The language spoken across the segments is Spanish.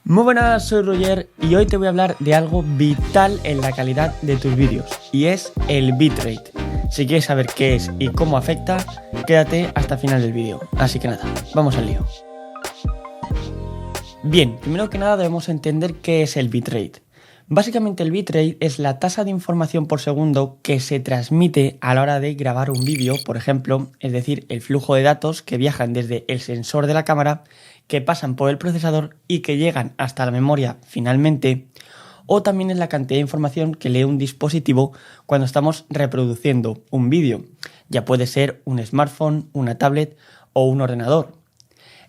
Muy buenas, soy Roger y hoy te voy a hablar de algo vital en la calidad de tus vídeos y es el bitrate. Si quieres saber qué es y cómo afecta, quédate hasta el final del vídeo. Así que nada, vamos al lío. Bien, primero que nada debemos entender qué es el bitrate. Básicamente el bitrate es la tasa de información por segundo que se transmite a la hora de grabar un vídeo, por ejemplo, es decir, el flujo de datos que viajan desde el sensor de la cámara, que pasan por el procesador y que llegan hasta la memoria finalmente, o también es la cantidad de información que lee un dispositivo cuando estamos reproduciendo un vídeo, ya puede ser un smartphone, una tablet o un ordenador.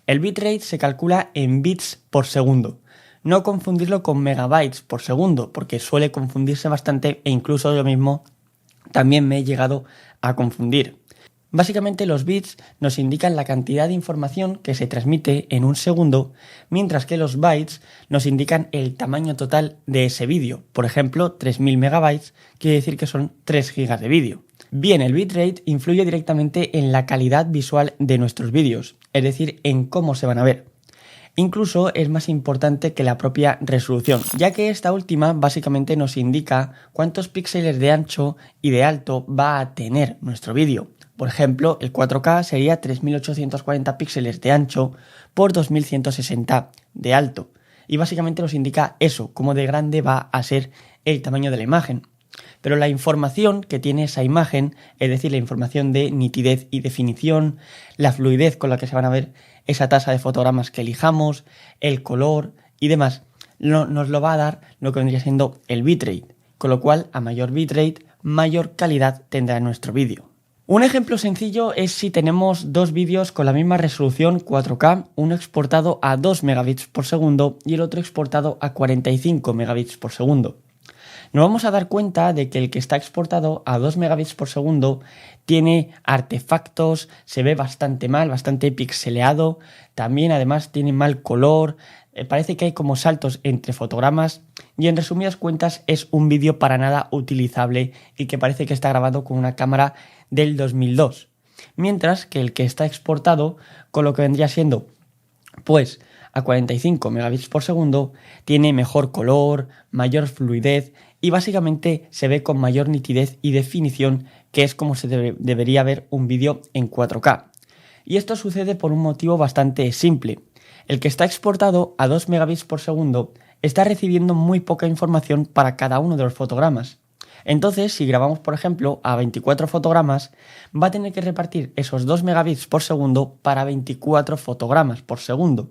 El bitrate se calcula en bits por segundo. No confundirlo con megabytes por segundo, porque suele confundirse bastante e incluso yo mismo también me he llegado a confundir. Básicamente los bits nos indican la cantidad de información que se transmite en un segundo, mientras que los bytes nos indican el tamaño total de ese vídeo. Por ejemplo, 3000 megabytes quiere decir que son 3 gigas de vídeo. Bien, el bitrate influye directamente en la calidad visual de nuestros vídeos, es decir, en cómo se van a ver. Incluso es más importante que la propia resolución, ya que esta última básicamente nos indica cuántos píxeles de ancho y de alto va a tener nuestro vídeo. Por ejemplo, el 4K sería 3840 píxeles de ancho por 2160 de alto. Y básicamente nos indica eso, cómo de grande va a ser el tamaño de la imagen. Pero la información que tiene esa imagen, es decir, la información de nitidez y definición, la fluidez con la que se van a ver esa tasa de fotogramas que elijamos, el color y demás, nos lo va a dar lo que vendría siendo el bitrate, con lo cual a mayor bitrate, mayor calidad tendrá nuestro vídeo. Un ejemplo sencillo es si tenemos dos vídeos con la misma resolución 4K, uno exportado a 2 megabits por segundo y el otro exportado a 45 megabits por segundo. Nos vamos a dar cuenta de que el que está exportado a 2 megabits por segundo tiene artefactos, se ve bastante mal, bastante pixeleado, también además tiene mal color, parece que hay como saltos entre fotogramas y en resumidas cuentas es un vídeo para nada utilizable y que parece que está grabado con una cámara del 2002. Mientras que el que está exportado con lo que vendría siendo pues a 45 megabits por segundo tiene mejor color, mayor fluidez y básicamente se ve con mayor nitidez y definición, que es como se debería ver un vídeo en 4K. Y esto sucede por un motivo bastante simple. El que está exportado a 2 megabits por segundo está recibiendo muy poca información para cada uno de los fotogramas. Entonces, si grabamos, por ejemplo, a 24 fotogramas, va a tener que repartir esos 2 megabits por segundo para 24 fotogramas por segundo.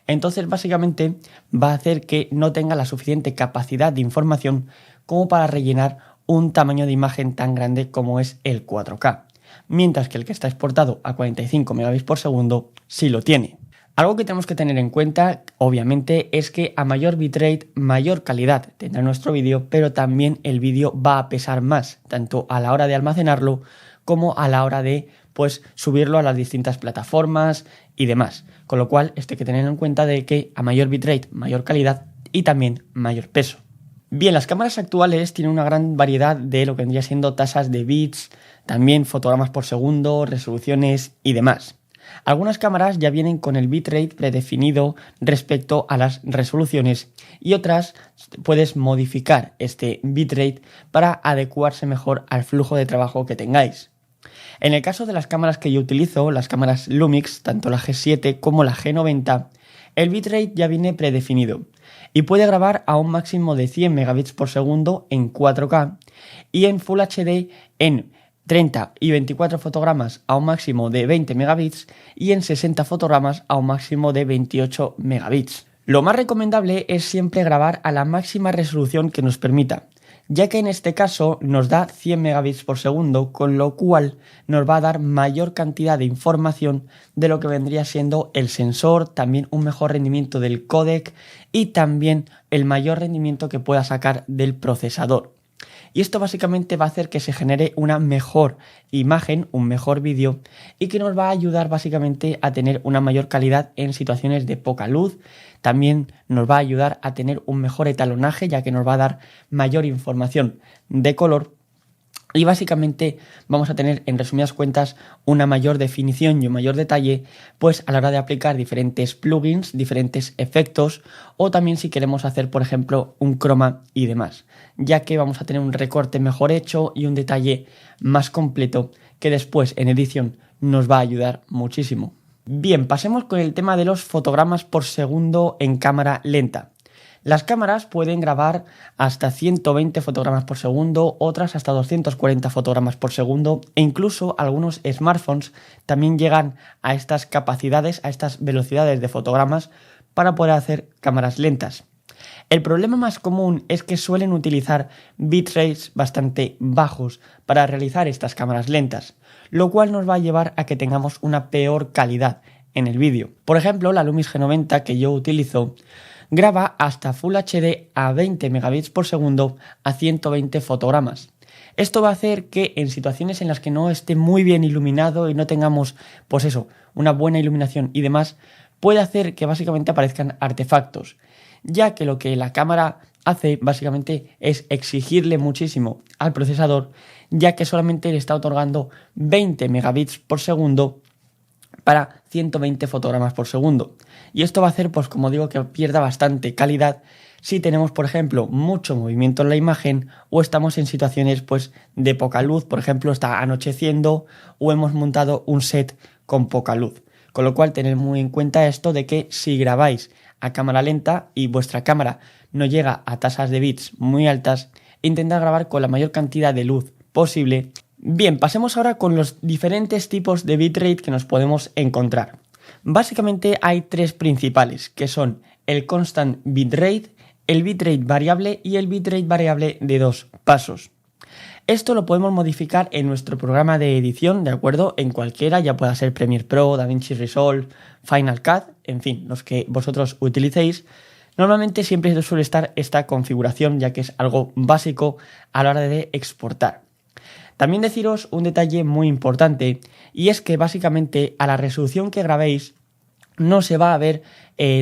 Entonces, básicamente, va a hacer que no tenga la suficiente capacidad de información como para rellenar un tamaño de imagen tan grande como es el 4K, mientras que el que está exportado a 45 megabits por segundo sí lo tiene. Algo que tenemos que tener en cuenta, obviamente, es que a mayor bitrate, mayor calidad tendrá nuestro vídeo, pero también el vídeo va a pesar más, tanto a la hora de almacenarlo como a la hora de subirlo a las distintas plataformas y demás. Con lo cual, esto hay que tener en cuenta de que a mayor bitrate, mayor calidad y también mayor peso. Bien, las cámaras actuales tienen una gran variedad de lo que vendría siendo tasas de bits, también fotogramas por segundo, resoluciones y demás. Algunas cámaras ya vienen con el bitrate predefinido respecto a las resoluciones y otras puedes modificar este bitrate para adecuarse mejor al flujo de trabajo que tengáis. En el caso de las cámaras que yo utilizo, las cámaras Lumix, tanto la G7 como la G90, el bitrate ya viene predefinido y puede grabar a un máximo de 100 megabits por segundo en 4K y en Full HD en 30 y 24 fotogramas a un máximo de 20 megabits y en 60 fotogramas a un máximo de 28 megabits. Lo más recomendable es siempre grabar a la máxima resolución que nos permita, ya que en este caso nos da 100 megabits por segundo, con lo cual nos va a dar mayor cantidad de información de lo que vendría siendo el sensor, también un mejor rendimiento del códec y también el mayor rendimiento que pueda sacar del procesador. Y esto básicamente va a hacer que se genere una mejor imagen, un mejor vídeo y que nos va a ayudar básicamente a tener una mayor calidad en situaciones de poca luz. También nos va a ayudar a tener un mejor etalonaje, ya que nos va a dar mayor información de color Y básicamente vamos a tener, en resumidas cuentas, una mayor definición y un mayor detalle, pues a la hora de aplicar diferentes plugins, diferentes efectos, o también si queremos hacer, por ejemplo, un croma y demás, ya que vamos a tener un recorte mejor hecho y un detalle más completo que después en edición nos va a ayudar muchísimo. Bien, pasemos con el tema de los fotogramas por segundo en cámara lenta. Las cámaras pueden grabar hasta 120 fotogramas por segundo, otras hasta 240 fotogramas por segundo e incluso algunos smartphones también llegan a estas capacidades, a estas velocidades de fotogramas para poder hacer cámaras lentas. El problema más común es que suelen utilizar bitrates bastante bajos para realizar estas cámaras lentas, lo cual nos va a llevar a que tengamos una peor calidad en el vídeo. Por ejemplo, la Lumix G90 que yo utilizo graba hasta Full HD a 20 megabits por segundo a 120 fotogramas. Esto va a hacer que en situaciones en las que no esté muy bien iluminado y no tengamos, pues eso, una buena iluminación y demás, puede hacer que básicamente aparezcan artefactos, ya que lo que la cámara hace básicamente es exigirle muchísimo al procesador, ya que solamente le está otorgando 20 megabits por segundo para 120 fotogramas por segundo. Y esto va a hacer, pues como digo, que pierda bastante calidad si tenemos, por ejemplo, mucho movimiento en la imagen o estamos en situaciones pues de poca luz, por ejemplo, está anocheciendo o hemos montado un set con poca luz. Con lo cual, tened muy en cuenta esto de que si grabáis a cámara lenta y vuestra cámara no llega a tasas de bits muy altas, intentad grabar con la mayor cantidad de luz posible. Bien, pasemos ahora con los diferentes tipos de bitrate que nos podemos encontrar. Básicamente hay tres principales, que son el constant bitrate, el bitrate variable y el bitrate variable de 2 pasos. Esto lo podemos modificar en nuestro programa de edición, ¿de acuerdo? En cualquiera, ya pueda ser Premiere Pro, DaVinci Resolve, Final Cut, en fin, los que vosotros utilicéis. Normalmente siempre suele estar esta configuración, ya que es algo básico a la hora de exportar. También deciros un detalle muy importante, y es que básicamente a la resolución que grabéis no se va a ver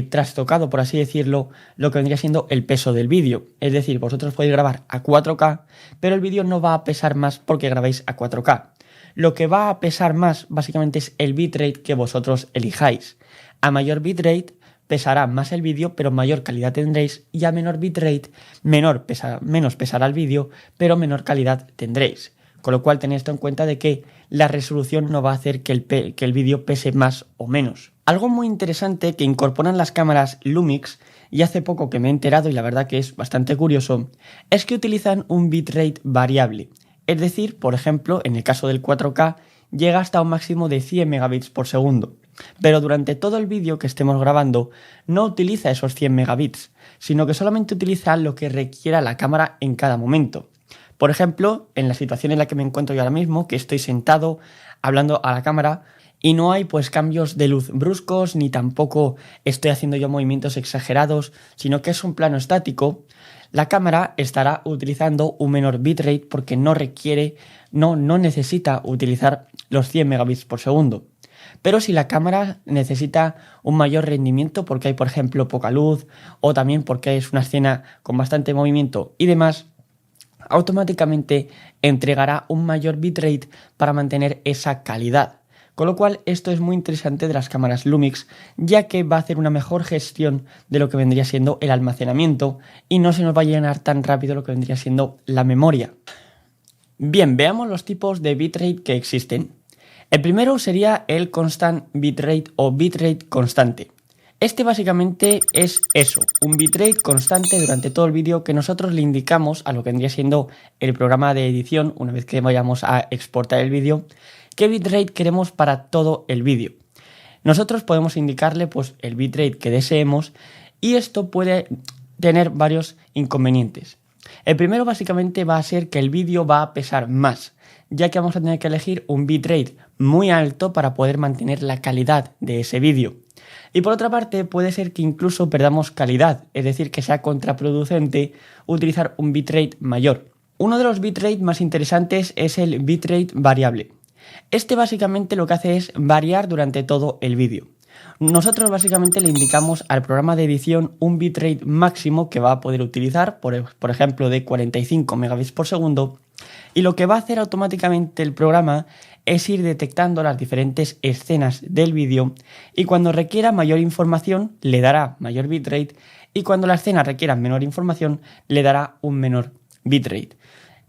trastocado, por así decirlo, lo que vendría siendo el peso del vídeo. Es decir, vosotros podéis grabar a 4K, pero el vídeo no va a pesar más porque grabáis a 4K. Lo que va a pesar más básicamente es el bitrate que vosotros elijáis. A mayor bitrate pesará más el vídeo, pero mayor calidad tendréis, y a menor bitrate menos pesará el vídeo, pero menor calidad tendréis. Con lo cual tened esto en cuenta de que la resolución no va a hacer que el vídeo pese más o menos. Algo muy interesante que incorporan las cámaras Lumix, y hace poco que me he enterado y la verdad que es bastante curioso, es que utilizan un bitrate variable. Es decir, por ejemplo, en el caso del 4K llega hasta un máximo de 100 megabits por segundo. Pero durante todo el vídeo que estemos grabando no utiliza esos 100 megabits, sino que solamente utiliza lo que requiera la cámara en cada momento. Por ejemplo, en la situación en la que me encuentro yo ahora mismo, que estoy sentado hablando a la cámara y no hay pues cambios de luz bruscos, ni tampoco estoy haciendo yo movimientos exagerados, sino que es un plano estático, la cámara estará utilizando un menor bitrate porque no necesita utilizar los 100 megabits por segundo. Pero si la cámara necesita un mayor rendimiento porque hay, por ejemplo, poca luz o también porque es una escena con bastante movimiento y demás, automáticamente entregará un mayor bitrate para mantener esa calidad. Con lo cual esto es muy interesante de las cámaras Lumix, ya que va a hacer una mejor gestión de lo que vendría siendo el almacenamiento y no se nos va a llenar tan rápido lo que vendría siendo la memoria. Bien, veamos los tipos de bitrate que existen. El primero sería el constant bitrate o bitrate constante. Este básicamente es eso, un bitrate constante durante todo el vídeo que nosotros le indicamos a lo que vendría siendo el programa de edición una vez que vayamos a exportar el vídeo, qué bitrate queremos para todo el vídeo. Nosotros podemos indicarle pues el bitrate que deseemos y esto puede tener varios inconvenientes. El primero básicamente va a ser que el vídeo va a pesar más, ya que vamos a tener que elegir un bitrate muy alto para poder mantener la calidad de ese vídeo. Y por otra parte puede ser que incluso perdamos calidad, es decir, que sea contraproducente utilizar un bitrate mayor. Uno de los bitrates más interesantes es el bitrate variable. Este básicamente lo que hace es variar durante todo el vídeo. Nosotros básicamente le indicamos al programa de edición un bitrate máximo que va a poder utilizar, por ejemplo de 45 megabits por segundo, Y lo que va a hacer automáticamente el programa es ir detectando las diferentes escenas del vídeo y cuando requiera mayor información le dará mayor bitrate y cuando la escena requiera menor información le dará un menor bitrate.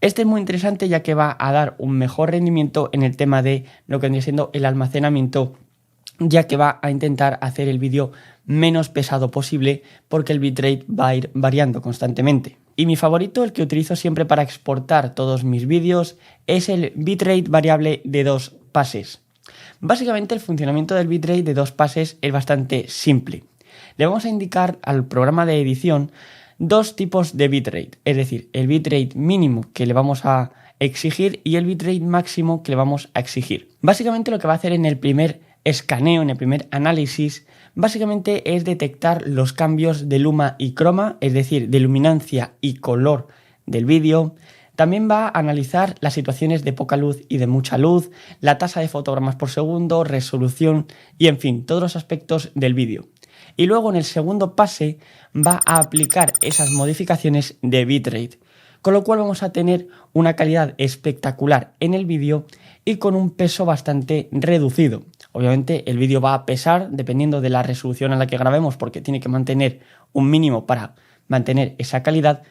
Este es muy interesante ya que va a dar un mejor rendimiento en el tema de lo que vendría siendo el almacenamiento, ya que va a intentar hacer el vídeo menos pesado posible porque el bitrate va a ir variando constantemente. Y mi favorito, el que utilizo siempre para exportar todos mis vídeos, es el bitrate variable de 2 pases. Básicamente el funcionamiento del bitrate de 2 pases es bastante simple. Le vamos a indicar al programa de edición dos tipos de bitrate, es decir, el bitrate mínimo que le vamos a exigir y el bitrate máximo que le vamos a exigir. Básicamente lo que va a hacer en el primer escaneo, en el primer análisis, básicamente es detectar los cambios de luma y croma, es decir, de luminancia y color del vídeo. También va a analizar las situaciones de poca luz y de mucha luz, la tasa de fotogramas por segundo, resolución y en fin, todos los aspectos del vídeo. Y luego en el segundo pase va a aplicar esas modificaciones de bitrate, con lo cual vamos a tener una calidad espectacular en el vídeo y con un peso bastante reducido. Obviamente el vídeo va a pesar dependiendo de la resolución a la que grabemos porque tiene que mantener un mínimo para mantener esa calidad,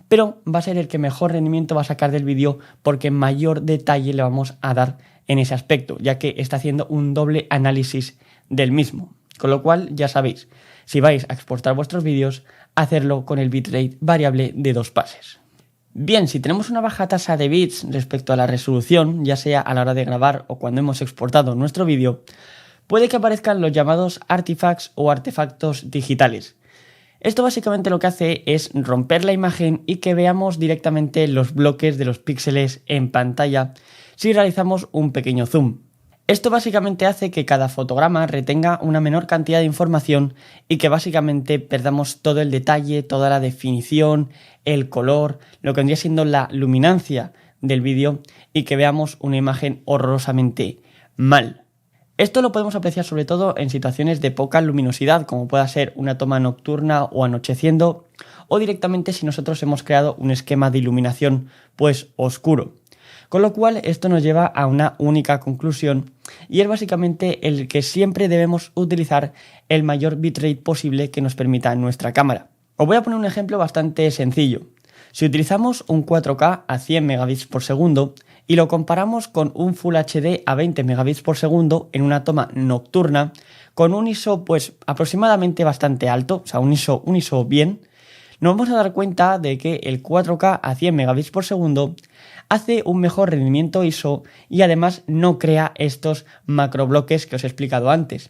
pero va a ser el que mejor rendimiento va a sacar del vídeo porque mayor detalle le vamos a dar en ese aspecto, ya que está haciendo un doble análisis del mismo. Con lo cual, ya sabéis, si vais a exportar vuestros vídeos, hacerlo con el bitrate variable de 2 pases. Bien, si tenemos una baja tasa de bits respecto a la resolución, ya sea a la hora de grabar o cuando hemos exportado nuestro vídeo, puede que aparezcan los llamados artifacts o artefactos digitales. Esto básicamente lo que hace es romper la imagen y que veamos directamente los bloques de los píxeles en pantalla si realizamos un pequeño zoom. Esto básicamente hace que cada fotograma retenga una menor cantidad de información y que básicamente perdamos todo el detalle, toda la definición, el color, lo que vendría siendo la luminancia del vídeo y que veamos una imagen horrorosamente mal. Esto lo podemos apreciar sobre todo en situaciones de poca luminosidad, como pueda ser una toma nocturna o anocheciendo, o directamente si nosotros hemos creado un esquema de iluminación pues oscuro. Con lo cual esto nos lleva a una única conclusión y es básicamente el que siempre debemos utilizar el mayor bitrate posible que nos permita nuestra cámara. Os voy a poner un ejemplo bastante sencillo. Si utilizamos un 4K a 100 megabits por segundo y lo comparamos con un Full HD a 20 megabits por segundo en una toma nocturna con un ISO pues aproximadamente bastante alto, o sea un ISO bien, nos vamos a dar cuenta de que el 4K a 100 megabits por segundo hace un mejor rendimiento ISO y además no crea estos macrobloques que os he explicado antes,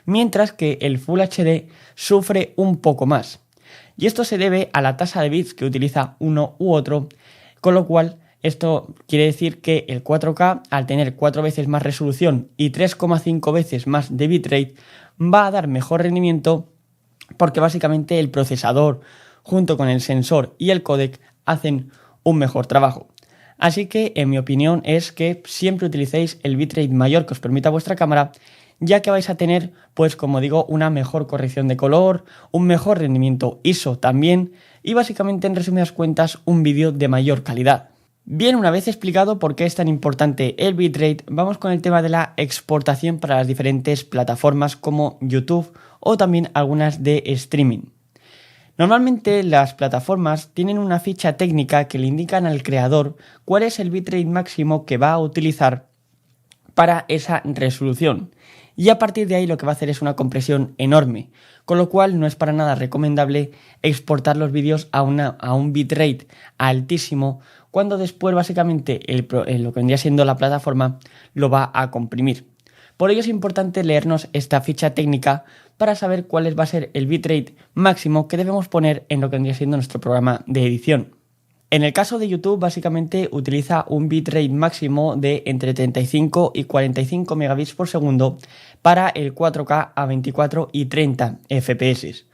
mientras que el Full HD sufre un poco más. Y esto se debe a la tasa de bits que utiliza uno u otro, con lo cual esto quiere decir que el 4K, al tener 4 veces más resolución y 3,5 veces más de bitrate, va a dar mejor rendimiento porque básicamente el procesador junto con el sensor y el códec hacen un mejor trabajo. Así que en mi opinión es que siempre utilicéis el bitrate mayor que os permita vuestra cámara, ya que vais a tener, pues como digo, una mejor corrección de color, un mejor rendimiento ISO también y básicamente en resumidas cuentas un vídeo de mayor calidad. Bien, una vez explicado por qué es tan importante el bitrate, vamos con el tema de la exportación para las diferentes plataformas como YouTube o también algunas de streaming. Normalmente las plataformas tienen una ficha técnica que le indican al creador cuál es el bitrate máximo que va a utilizar para esa resolución. Y a partir de ahí lo que va a hacer es una compresión enorme, con lo cual no es para nada recomendable exportar los vídeos a un bitrate altísimo cuando después básicamente lo que vendría siendo la plataforma lo va a comprimir. Por ello es importante leernos esta ficha técnica para saber cuál va a ser el bitrate máximo que debemos poner en lo que vendría siendo nuestro programa de edición. En el caso de YouTube, básicamente utiliza un bitrate máximo de entre 35 y 45 megabits por segundo para el 4K a 24 y 30 FPS.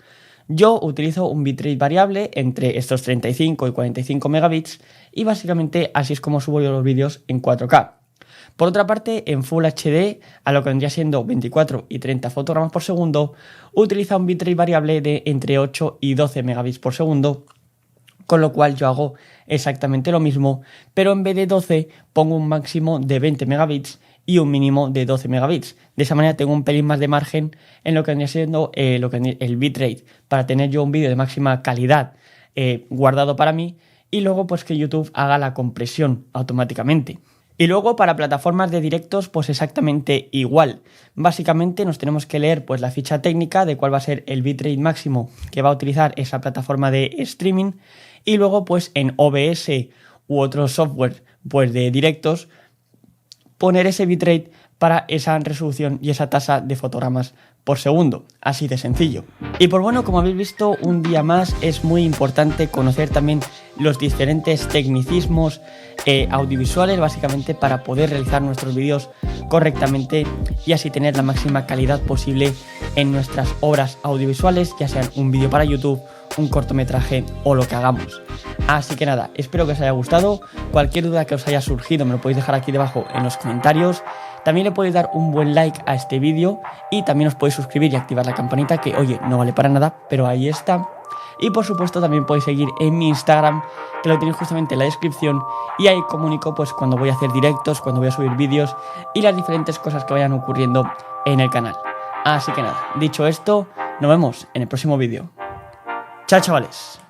Yo utilizo un bitrate variable entre estos 35 y 45 megabits y básicamente así es como subo yo los vídeos en 4K. Por otra parte, en Full HD, a lo que vendría siendo 24 y 30 fotogramas por segundo, utiliza un bitrate variable de entre 8 y 12 megabits por segundo, con lo cual yo hago exactamente lo mismo, pero en vez de 12 pongo un máximo de 20 megabits y un mínimo de 12 megabits. De esa manera tengo un pelín más de margen en lo que viene siendo el bitrate, para tener yo un vídeo de máxima calidad guardado para mí, y luego pues que YouTube haga la compresión automáticamente. Y luego para plataformas de directos pues exactamente igual. Básicamente nos tenemos que leer pues la ficha técnica de cuál va a ser el bitrate máximo que va a utilizar esa plataforma de streaming, y luego pues en OBS u otro software pues de directos poner ese bitrate para esa resolución y esa tasa de fotogramas por segundo, así de sencillo. Y pues bueno, como habéis visto, un día más es muy importante conocer también los diferentes tecnicismos audiovisuales, básicamente para poder realizar nuestros vídeos correctamente y así tener la máxima calidad posible en nuestras obras audiovisuales, ya sean un vídeo para YouTube, un cortometraje o lo que hagamos. Así que nada, espero que os haya gustado. Cualquier duda que os haya surgido me lo podéis dejar aquí debajo en los comentarios. También le podéis dar un buen like a este vídeo y también os podéis suscribir y activar la campanita, que oye, no vale para nada, pero ahí está. Y por supuesto también podéis seguir en mi Instagram, que lo tenéis justamente en la descripción, y ahí comunico pues cuando voy a hacer directos, cuando voy a subir vídeos y las diferentes cosas que vayan ocurriendo en el canal. Así que nada, dicho esto, nos vemos en el próximo vídeo. Chao, chavales.